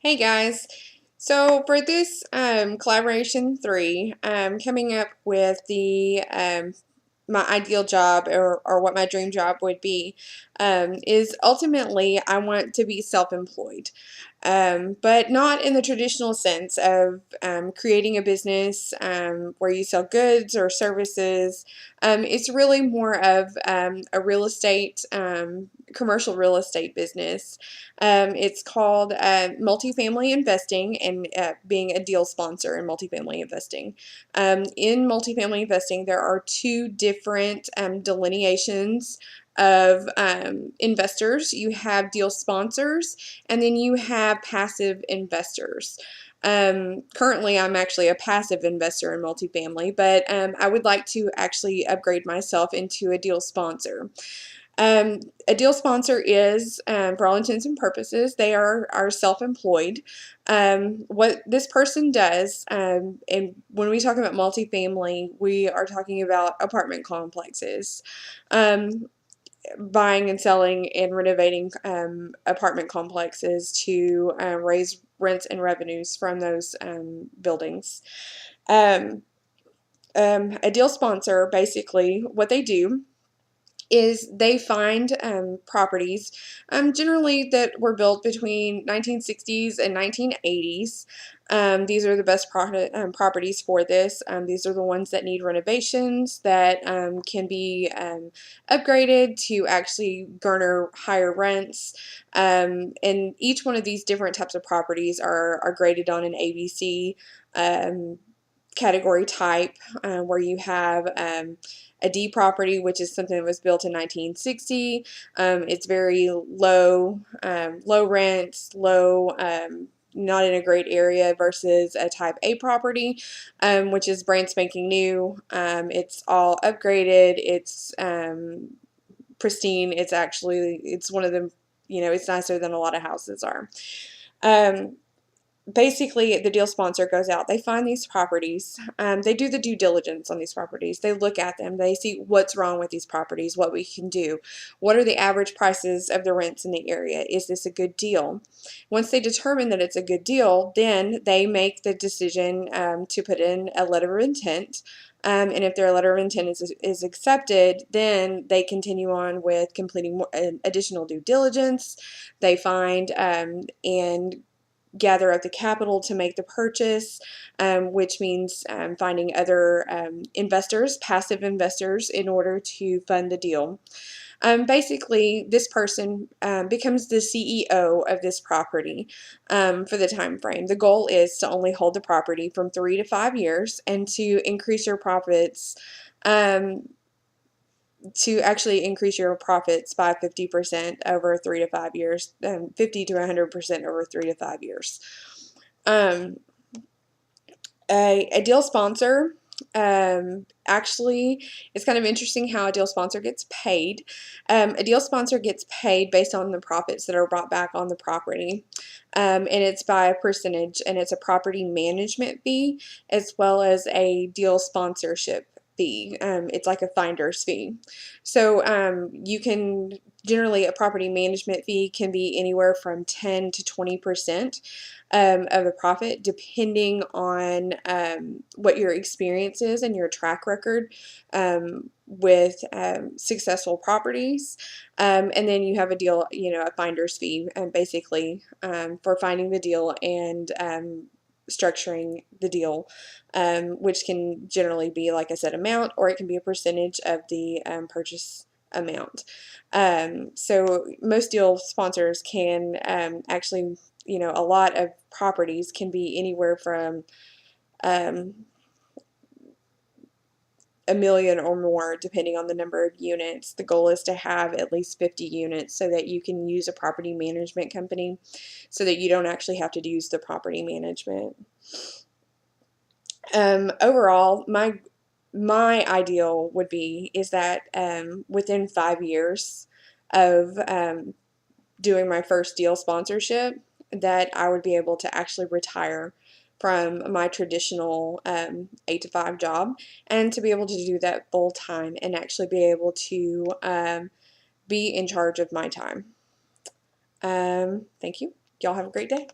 Hey guys, so for this collaboration 3, I'm coming up with the my ideal job or what my dream job would be is ultimately I want to be self-employed, but not in the traditional sense of creating a business where you sell goods or services. It's really more of a real estate, commercial real estate business. It's called multifamily investing and being a deal sponsor in multifamily investing. In multifamily investing, there are two different delineations of investors. You have deal sponsors, and then you have passive investors. Currently, I'm actually a passive investor in multifamily, but I would like to actually upgrade myself into a deal sponsor. A deal sponsor is, for all intents and purposes, they are self-employed. What this person does, and when we talk about multifamily, we are talking about apartment complexes. Buying and selling and renovating apartment complexes to raise rents and revenues from those buildings. Um, a deal sponsor, basically, what they do is they find properties generally that were built between 1960s and 1980s. These are the best properties for this. These are the ones that need renovations, that can be upgraded to actually garner higher rents. And each one of these different types of properties are graded on an ABC category type, where you have a D property, which is something that was built in 1960. It's very low rents, not in a great area, versus a type A property, which is brand spanking new. It's all upgraded. It's pristine. It's one of the, it's nicer than a lot of houses are. Basically, the deal sponsor goes out, they find these properties, they do the due diligence on these properties, they look at them, they see what's wrong with these properties, what we can do, what are the average prices of the rents in the area, is this a good deal? Once they determine that it's a good deal, then they make the decision to put in a letter of intent. And if their letter of intent is accepted, then they continue on with completing more, additional due diligence. They find and gather up the capital to make the purchase, which means finding other investors, passive investors, in order to fund the deal. Basically, this person becomes the CEO of this property for the time frame. The goal is to only hold the property from 3 to 5 years and to increase your profits. To actually increase your profits by 50% over 3 to 5 years, 50 to 100% over 3 to 5 years. A deal sponsor, actually, it's kind of interesting how a deal sponsor gets paid. A deal sponsor gets paid based on the profits that are brought back on the property, and it's by a percentage, and it's a property management fee as well as a deal sponsorship fee. It's like a finder's fee. So you can generally, a property management fee can be anywhere from 10 to 20% of the profit, depending on what your experience is and your track record with successful properties. And then you have a deal, a finder's fee, basically for finding the deal and structuring the deal, which can generally be, like I said, amount, or it can be a percentage of the purchase amount. So most deal sponsors can actually, a lot of properties can be anywhere from $1 million or more, depending on the number of units. The goal is to have at least 50 units so that you can use a property management company, so that you don't actually have to use the property management. Overall, my ideal would be is that within 5 years of doing my first deal sponsorship, that I would be able to actually retire from my traditional 8 to 5 job, and to be able to do that full time and actually be able to be in charge of my time. Thank you. Y'all have a great day.